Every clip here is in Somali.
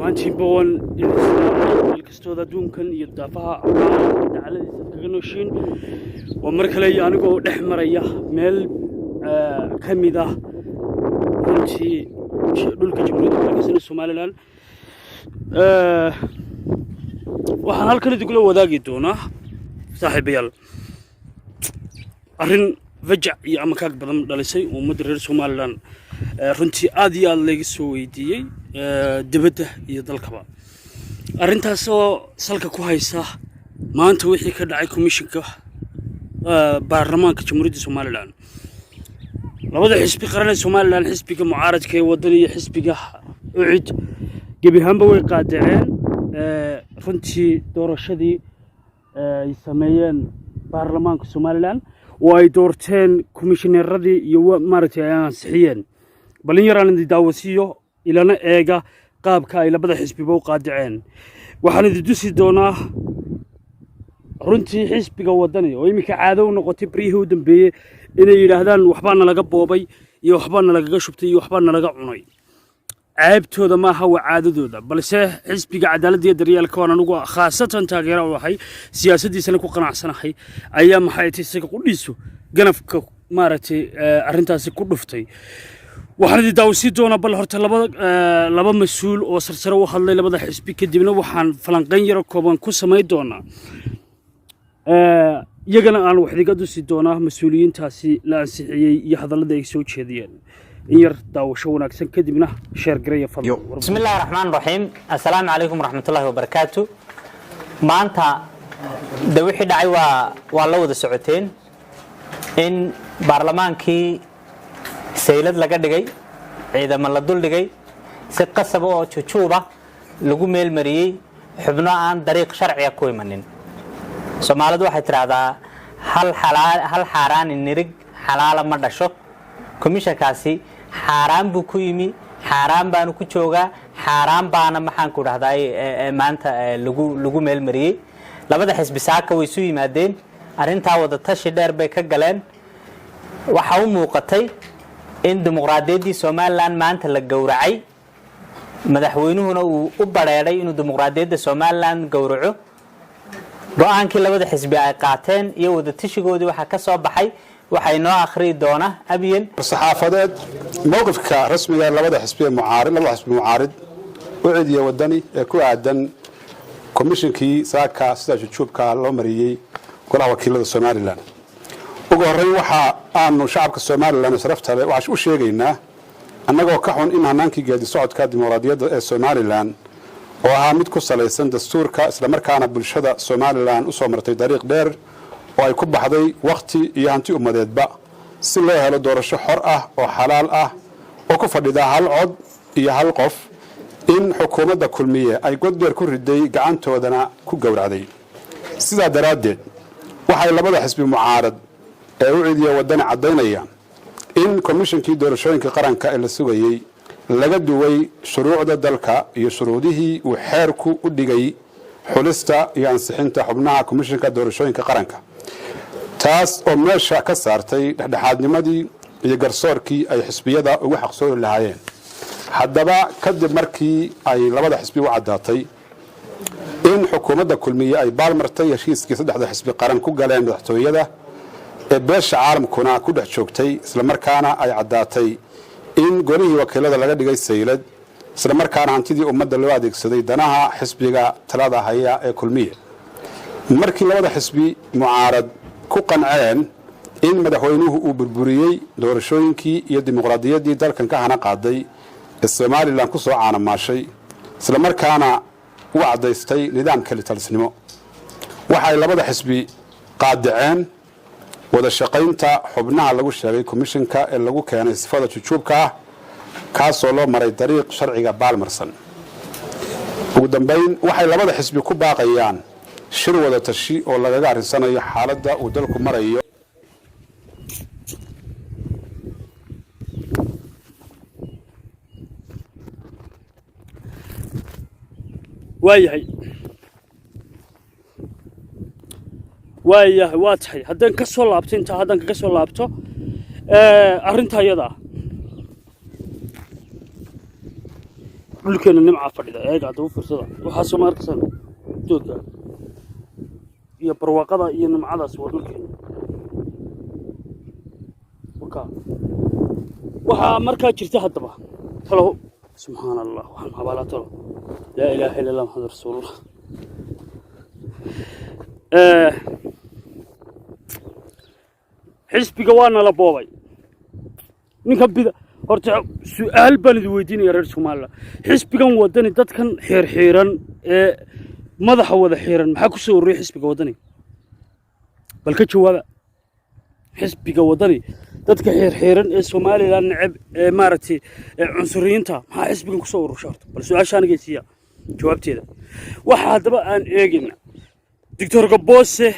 dhammaantiin boon meel kastooda adduunkan iyo daafaha dacaladiisa kaga nooshiin oo mar kale anigoo dhex maraya meel ka mid ah runtii dhulka jamhuuriyadda dalka Soomaaliland waxaan halkan idinku wadaagi doonaa saaxiibayaal arrin fajac iyo amakaag badan dhalisay ummadda reer Soomaaliland runtii aad iyo aad laga soo weydiiyay dibadda iyo dalkaba arrintaas oo salka ku haysa maanta wixii ka dhacay komishinka baarlamaanka jamhuuriyadda Soomaaliland labada xisbi qaran ee Soomaaliland xisbiga mucaaradka ee waddan iyo xisbiga ucid gebi ahaanba way qaadaceen runtii doorashadii ay sameeyeen baarlamaanka Soomaaliland oo ay doorteen komishineeradii iyo maaragtay ay ansixiyeen balin yaraan daawasiyo ilana eega qaabka ay labada xisbiba u qaadaceen waxaan idin tusi doonaa runtii xisbiga wadani oo imika caado u noqotay barihii u dambeeyay inay yiraahdaan waxbaana laga boobay iyo waxbaana laga shubtay iyo waxbaana laga cunay ceebtooda ma aha waa caadadooda balse xisbiga cadaaladda iyo daryeelka waan anigu khaasatan taageero u ahay siyaasadiisana ku qanacsanahay ayaa maxay tahay isaga qudhiisu ganafka maaragtay arrintaasi ku dhuftay waxaan idin daawasi doonaa bal horta laba mas'uul oo sarsare u hadlay labada xisbi kadibna waxaan falanqayn yar kooban ku sameey doonaa iyagana aan wax idiga dusi doonaa mas'uuliyiintaasi la ansixiyay iyo hadallada ay soo jeediyeen ير داوشو وناكسن كدبنا شير قريه فضل بسم الله الرحمن الرحيم السلام عليكم ورحمة الله وبركاته ما أنت دوحي دعي والله وذا سعوتين إن برلمان كي سيلد لقى دقي إذا ما لدول دقي سقة سبوة تشوبة لقو ميل مريي حبنا عن طريق شرعي كوي منين سمالة واحد هذا هل حران النرج حلال مردشو كميشا كاسي حرام بكويمي حرام بانو كجوغا حرام بانا maxaan ku dhahday maanta lagu meel mariyay labada xisbi saaka way soo yimaadeen arinta wada tashi dheer bay ka galeen waxa uu muuqatay in dimuqraadiyadii Soomaaliland maanta la gowracay madaxweynuhuna uu u bareeray inuu dimuqraadiyadda Soomaaliland gowraco go'aankii labada xisbi ay qaateen iyo wada tashigoodii waxa ka soo baxay waxay noo akhri doona abiyan saxaafadeed mowqifka rasmiga labada xisbi mucaarid u ciidiyo wadani ee ku aadan komishinkii saaka sida jujuubka loo mariyay golaha wakiilada Soomaaliland ugu horeyn waxa aanu shacabka Soomaaliland sharafta leh waxa u sheegaynaa annagoo ka xun in hanaankii geedi socodka dimuqraadiyadda ee Soomaaliland oo ahaa mid ku saleysan dastuurka isla markaana bulshada Soomaaliland u soo martay dariiq dheer oo ay ku baxday waqti iyo hanti ummadeedba si loo helo doorasho xor ah oo xalaal ah oo ku fadhida hal cod iyo hal qof in xukuumadda kulmiye ay godbeer ku riday gacantoodana ku gowracday sidaa daraadeed waxay labada xisbi mucaarad ee u ciidiyo wadani cadeynayaan in komishinkii doorashooyinka qaranka ee la sugayay laga duway shuruucda dalka iyo shuruudihii uu xeerku u dhigay xulista iyo ansixinta xubnaha komishinka doorashooyinka qaranka taas oo meesha ka saartay dhexdhexaadnimadii iyo garsoorkii ay xisbiyada ugu xaqsoori lahaayeen haddaba kadib markii ay labada xisbi u cadaatay in xukuumadda kulmiye ay baalmartay heshiiskii saddexda xisbi qaran ku galeen madaxtooyada ee beesha caalamkuna ku dhex joogtay isla markaana ay cadaatay in golihii wakiilada laga dhigay saylad isla markaana hantidii ummadda loo adeegsaday danaha xisbiga talada haya ee kulmiye markii labada xisbi mucaarad ku qanceen in madaxweynuhu uu burburiyay doorashooyinkii iyo dimuqraadiyaddii dalkan ka hana qaaday ee Soomaaliland ku soo caanamaashay isla markaana uu cadaystay nidaamka litalisnimo waxay labada xisbi qaadaceen wada shaqaynta xubnaha lagu sheegay komishinka ee lagu keenay sifada jujuubka kaasoo loo maray dariiq sharciga baalmarsan ugu dambeyn waxay labada xisbi ku baaqayaan shir wada tashi oo lagaga arisanayo xaaladda uu dalku marayo waayahay waa tahay haddaan ka soo laabto inta haddaan kaga soo laabto arrinta iyada dhulkeena nimca fadhida eega hadda u fiirsada waxaa soo markaysan doodka iyo barwaaqada iyo nimcadaas waa dhulkeena waxaa markaa jirta haddaba talo subxaan allah waxaan habalaa talo laa ilaaha illa allah muxamad rasuulullah xisbiga waana la boobay ninka bida horta su'aal baan idin weydiinaya reer Soomaaliland xisbigan wadani dadkan xirxiran ee madaxa wada xiran maxaa ku soo ururiyay xisbiga wadani bal ka jawaaba xisbiga wadani dadka xirxiran ee Soomaaliland nacab ee maaragtay cunsuriyiinta maxaa xisbigan ku soo ururshay horta bal su'aashaan geesiya jawaabteeda waxa hadaba aan eegina Dr. Gaboose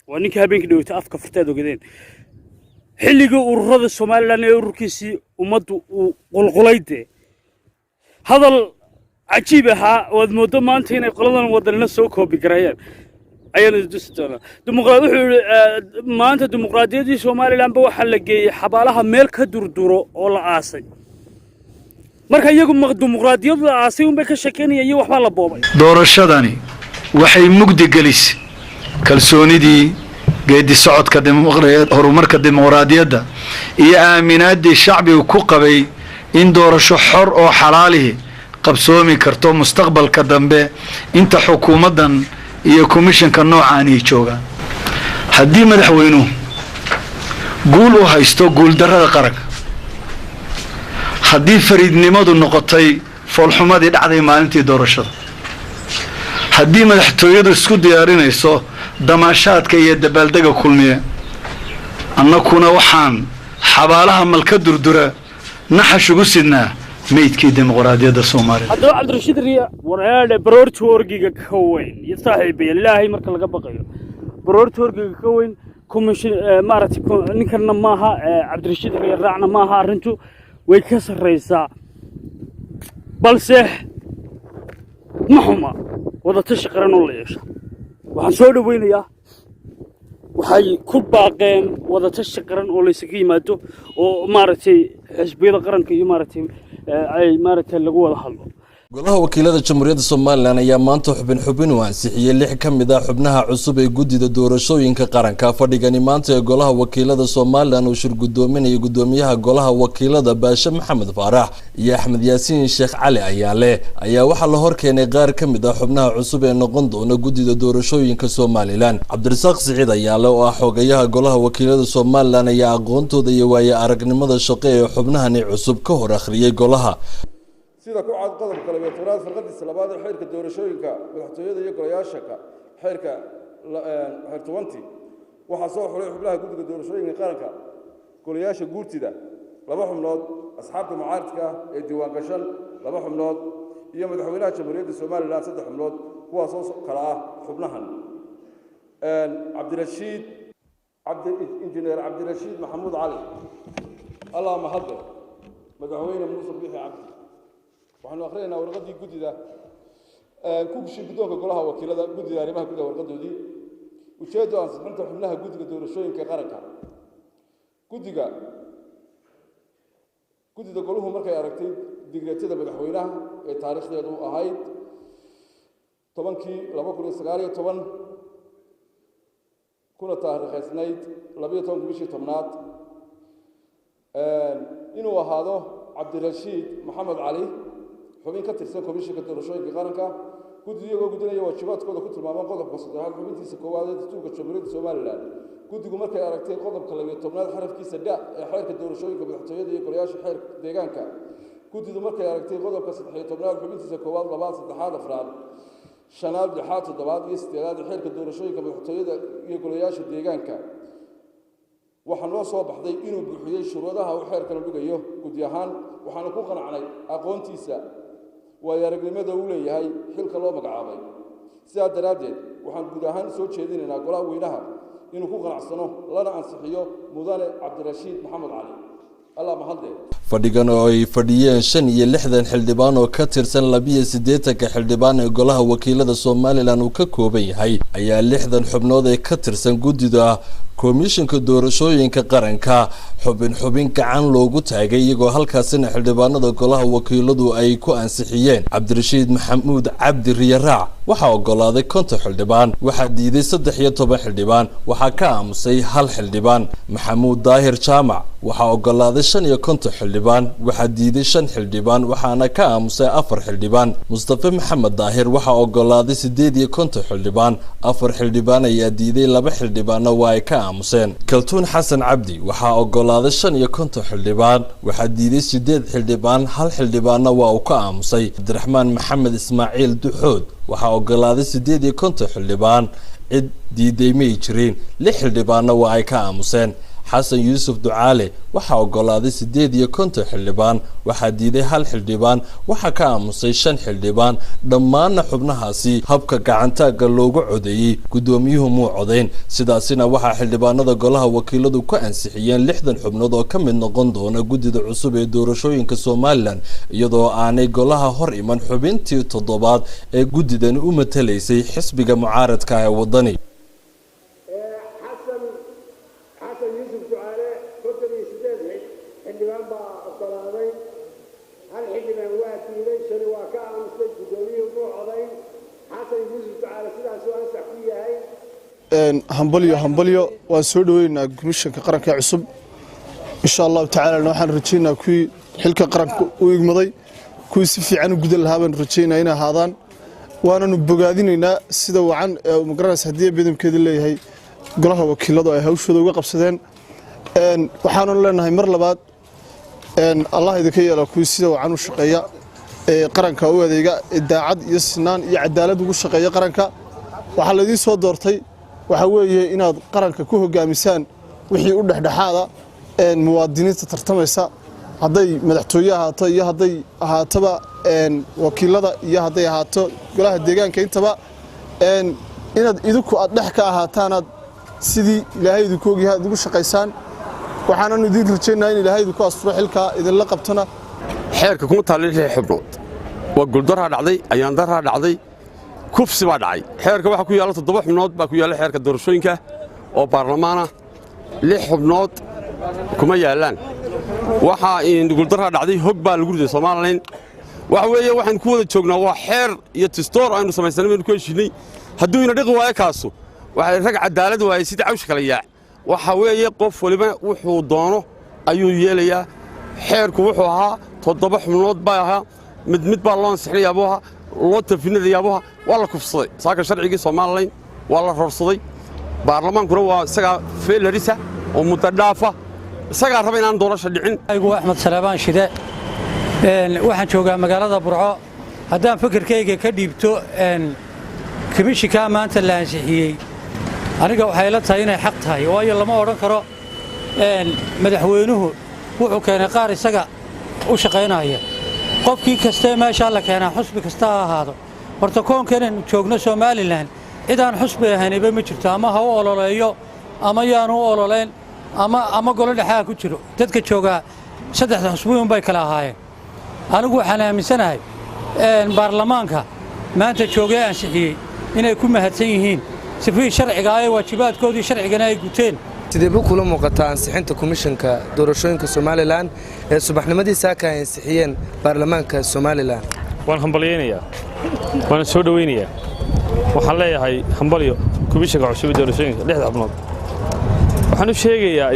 waa ninka habeenkii dhaweyta afka furteed ogadeen xilliga ururada Soomaaliland ee ururkiisii ummaddu uu qulqulayde hadal cajiib ahaa oo aad moodo maanta inay qoladan wadanna soo koobi garayaan ayana dustana maanta dimuqraadiyadii Soomaaliland ba waxa la geeyay xabaalaha meel ka durduro oo la aasay marka iyagu dimuqraadiyadu la aasay un bay ka shaqeynayeen waxba la boobay doorashadani waxay mugdi gelisay kalsoonidii geedi socodka horumarka dimuqraadiyadda iyo aaminaadii shacbigu ku qabay in doorasho xor oo xalaalihi qabsoomi karto mustaqbalka dambe inta xukuumadan iyo komishanka noocan ay joogaan haddii madaxweynuhu guul u haysto guuldarrada qaranka haddii fariidnimadu noqotay foolxumadii dhacday maalintii doorashada haddii madaxtooyadu isku diyaarinayso damaashaadka iyo dabaaldega kulmiye annakuna waxaan xabaalaha malka durdura naxash ugu sidnaa meydkii dimuqraadiyadda Soomaaliya haddaba Cabdirashiid Riya waraade baroorta orgiga ka weyn iyo saaxiibay ilaahay marka laga baqayo baroorta orgiga ka weyn komishin maaragtay ninkanna maaha Cabdirashiid Riya raacna maaha arintu way ka sareysaa balse maxuma wada tashi qaran oo la yeesho waxaan soo dhaweynayaa waxay ku baaqeen wada tashi qaran oo la isaga yimaado oo maaragtay xisbiyada qaranka iyo maaragtay ay maaragtay lagu wada hadlo golaha wakiilada jamhuuriyadda Soomaaliland ayaa maanta xubin u ansixiyay 6 kamid ah xubnaha cusub ee gudida doorashooyinka qaranka fadhigani maanta ee golaha wakiilada Soomaaliland uu shir gudoominaya gudoomiyaha golaha wakiilada Baasha Maxamed Faarax iyo Axmed Yaasiin Sheekh Cali ayaa waxa la horkeenay qaar kamid ah xubnaha cusub ee noqon doona gudida doorashooyinka Soomaaliland Cabdirasaaq Siciid Ayaale oo ah xogayaha golaha wakiilada Soomaaliland ayaa aqoontooda iyo waaye aragnimada shaqo ee xubnahani cusub ka hor akhriyay golaha sida ku cad qodobka 12 farqadiisa labaad ee xeerka doorashooyinka madaxtooyada iyo golayaasha xeerka 20 waxa soo xulay xubnaha guddiga doorashooyinka qaranka golayaasha guurtida 2 xubnood asxaabta mucaaradka ee diiwaan gashan 2 xubnood iyo madaxweynaha jamhuuriyadda Soomaaliland 3 xubnood kuwaas oo kala ah xubnahan injineer Cabdirashiid Maxamuud Cali Allah mahad madaxweyne Muuse Biixi Cabdi waxaan akhriyeynaa warqadii gudida ku gudbisay guddoonka golaha wakiilada gudida arrimaha gudaha warqadoodii ujeedo ansixinta xubnaha guddiga doorashooyinka qaranka gudida goluhu markay aragtay digreetada madaxweynaha ee taariikhdeedu ahayd 10/2019 kuna taariikhsanayd 12 bishii 10aad inuu ahaado Cabdirashiid Maxamed Cali xubin ka tirsan komishanka doorashooyinka qaranka guddigoo gudinaya waajibaadkooda ku tilmaaman qodobka 3 xubintiisa koowaad ee dastuurka jamhuuriyadda Soomaaliland guddigu markay aragtay qodobka 12 xarafkiisa da ee xeerka doorashooyinka madaxtooyada iyo golayaasha xeer deegaanka guddigu markay aragtay qodobka 13 xubintiisa koowaad labaad saddexaad afraad shanaad lixaad toddobaad iyo sideedaad ee xeerka doorashooyinka madaxtooyada iyo golayaasha deegaanka waxaan loo soo baxday inuu buuxiyay shuruudaha uu xeerkan dhigayo gudi ahaan waxaan ku qanacnay aqoontiisa way aragnimada uu leeyahay xilka loo magacaabay sidaa daraadeed waxaan gud ahaan soo jeedinaynaa golaha weynaha inuu ku qanacsano lana ansixiyo mudane Cabdirashiid Maxamed Cali Allah mahadle fadhigan oo ay fadhiyeen 65 xildhibaan oo ka tirsan 82 xildhibaan ee golaha wakiilada Soomaaliland uu ka kooban yahay ayaa 60 xubnood ee ka tirsan gudida komishinka doorashooyinka qaranka xubin gacan loogu taagay iyagoo halkaasina xildhibaanada golaha wakiiladu ay ku ansixiyeen cabdirashiid maxamuud cabdi riyaraac waxaa ogolaaday 50 xildhibaan waxaa diiday 13 xildhibaan waxaa ka aamusay hal xildhibaan maxamuud daahir jaamac waxaa ogolaaday 55 xildhibaan waxaa diiday 5 xildhibaan waxaana ka aamusay 4 xildhibaan mustafa maxamed daahir waxaa ogolaaday 58 xildhibaan 4 xildhibaan ayaa diiday 2 xildhibaanna waa ay ka aamuseen kaltuun xasan cabdi waxaa ogolaaday 55 xildhibaan waxaa diiday 8 xildhibaan hal xildhibaanna waa uu ka aamusay cabdiraxmaan maxamed ismaaciil duxood waxaa ogolaaday 58 xildhibaan cid diiday may jireen 6 xildhibaanna waa ay ka aamuseen xasan yuusuf ducaale waxaa ogolaaday 58 xildhibaan waxaa diiday hal xildhibaan waxaa ka aamusay 5 xildhibaan dhammaanna xubnahaasi habka gacantaaga loogu codeeyay gudoomiyuhu muu codeyn sidaasina waxaa xildhibaanada golaha wakiiladu ku ansixiyeen 60 xubnood oo ka mid noqon doona gudida cusub ee doorashooyinka Soomaaliland iyadoo aanay golaha hor iman xubintii 7aad ee gudidan u matalaysay xisbiga mucaaradka ee wadani hambalyo waan soo dhaweynaa komishanka qaranka cusub insha Allah tacaala waxaan rajeynaa kuwii xilka qaranka u igmaday kuwii si fiican u gudan lahaa baan rajeynaa inay ahaadaan waananu bogaadinaynaa sida wacan magaranaysa haddii bidamkeeda leeyahay golaha wakiiladu ay hawshooda uga qabsadeen waxaanu leenahay mar labaad Allah idinka yeelo kuwii sida wacan u shaqeeya qaranka u adeega daacad iyo sinaan iyo cadaalad ugu shaqeeya qaranka waxa la idin soo doortay waxa weeye inaad qaranka ku hogaamisaan wixii u dhaxdhaxaada muwaadiniinta tartamaysa haday madaxtooyaha ahaato iyo haday ahaataba wakiilada iyo haday ahaato golaha deegaanka intaba inaad idinku aad dhex ka ahaataan sidii ilaahay idinku ogyahay ugu shaqeysaan waxaanu idin rajaynaynaa in ilaahay idinku asturo xilka idin la qabtana xeerka kuma taalin xubnood waa guldara dhacday ayaan dara dhacday kufsi baa dhacay xeerka waxa ku yaala 7 xubnood baa ku yaala xeerka doorashooyinka oo baarlamaana 6 xubnood kuma yaalaan waxa in guldara dhacday hog baa lagu riday Soomaaliland waxa weeye waxaan ku wada joognaa waa xeer iyo tistoor aynu samaysanay ku heshiinay hadduu ina dhiqi waayo kaaso waxa rag cadaalad waayay sida cawsh kala yaa waxa weeye qof waliba wuxuu doono ayuu yeelayaa xeerku wuxuu ahaa 7 xubnood baa ahaa mid baa loo ansixinayaa loo tafinadayaa waa la kufsaday saaka sharciga Soomaaliland waa la rorsaday baarlamaankuna waa isaga feelarisa oo mutadaafa isaga raba inaan doorasho dhicin aygu Axmed Salaabaan Shide waxaan joogaa magaalada Burco haddaan fikirkayga ka dhiibto komishinka maanta la ansixiyay aniga waxay la tahay inay xaq tahay waayo lama oran karo madaxweynuhu wuxuu keenay qaar isaga u shaqeynaya qofkii kasta meesha la keenaa xusbi kasta ahaado horta koonkan joogno Soomaaliland idaan xusbi ahaynba ma jirto ama ha u ololeeyo ama yaanu u ololeen ama golo dhaxaa ku jiro dadka jooga 3 xusbi bay kala ahaayeen anigu waxaan aaminsanahay baarlamaanka maanta joogay ansixiyay inay ku mahadsan yihiin sifii sharciga ay waajibaadkoodii sharcigana ay guteen sidee buu kula muuqataa ansixinta komishanka doorashooyinka Soomaaliland ee subaxnimadii saaka ay ansixiyeen baarlamaanka Soomaaliland waan hambalyeynaya waan soo dhaweynayaa waxaan leeyahay hambalyo komishanka cusub ee doorashooyinka 6 xubnood waxaan u sheegayaa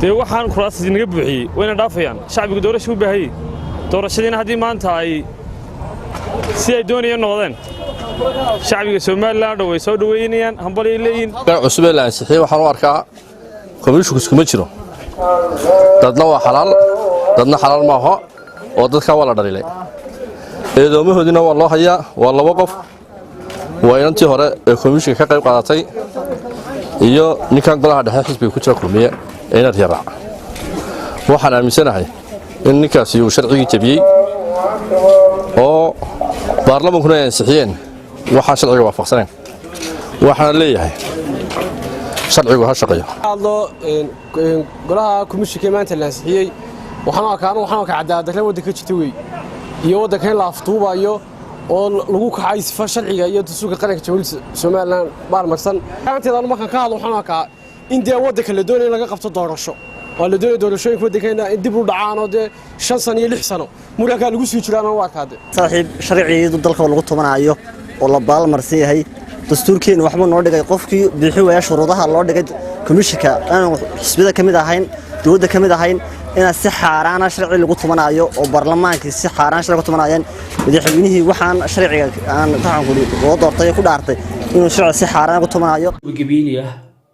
dee waxaan kuraastii naga buuxiyay wayna dhaafayaan shacbiga doorasho u baahayay doorashadiina haddii maanta ay si ay doonayaan noqdeen shacbiga Soomaaliland way soo dhaweynayaan hambalyo leeyin cusub ee la ansixiyay waxaan u arkaa komishanku iskuma jiro dadna waa xalaal dadna xalaal ma aha oo dadka wala dhalilay eedoomahoodina waa loo hayaa waa 2 qof waa inantii hore ee komishanka ka qayb qaadatay iyo ninkan golaha dhexe xisbiga ku jira kulmiye inad yaraac waxaan aaminsanahay in ninkaasi uu sharciga jabiyay oo baarlamaankuna ay ansixiyeen waxa sharciga waafaqsaneen waxaan leeyahay sharcigu ha shaqeeyo golaha komishanka maanta la ansixiyay waxaan ka cadaalad wadanka jirta weey iyo wadanka la aftuubayo oo lagu kacay sifa sharciga iyo dastuurka qaranka Jamhuuriyadda Soomaaliland baarmarsan aanteedana markaan ka hadlo waxaan ka in dee waddanka la doonayo in laga qabto doorasho waa la doonaya doorashooyinka waddankeena in dib u dhacaan oo dee 5 sano iyo 6 sano murankaa lagu sii jiraan waa kaade saaxiib sharciyeedu dalka lagu tumanayo oo la baalmarsan yahay dastuurkeena waxba noo dhigay qofkii bixi waaya shuruudaha loo dhigay komishinka aan xisbida kamid ahayn dowladda kamid ahayn ina si xaaraana sharci lagu tumanayo oo baarlamaankii si xaaraan sharci ku tumanayeen madaxweynihii waxaan sharciga aan taxan ku loo doortay ku dhaartay inuu sharci si xaaraan ku tumanayo gabiiniya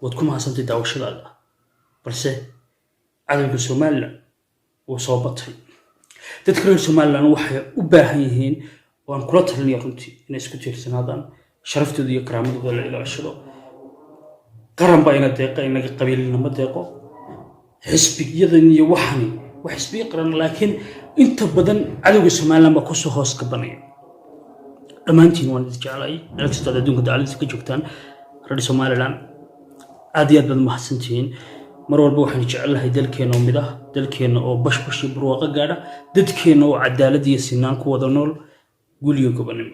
wad ku mahadsantahay daawashadaada balse cadawga Soomaaliland oo soo batay dadka reer Soomaaliland waxay u baahan yihiin waan kula talinayaa runtii inay isku tiirsanaadaan sharaftooda iyo karaamadooda la ilaashado qaran baa ina deeqa inaga qabiilnimo deeqo xisbiyadan iyo waxani wax xisbiye qaran laakiin inta badan cadawga Soomaaliland ba ku soo hoos ka banaya dhamaantiin waan jeclahay aleexada adduunka dacaladiisa ka joogtaan reer Soomaaliland aad iyo aad baad mahadsantihiin mar walba waxaan jecelahay dalkeena oo mid ah dalkeena oo bashbash iyo barwaaqo gaadha dadkeena oo cadaalad iyo sinaan ku wada nool guliyo gobanimo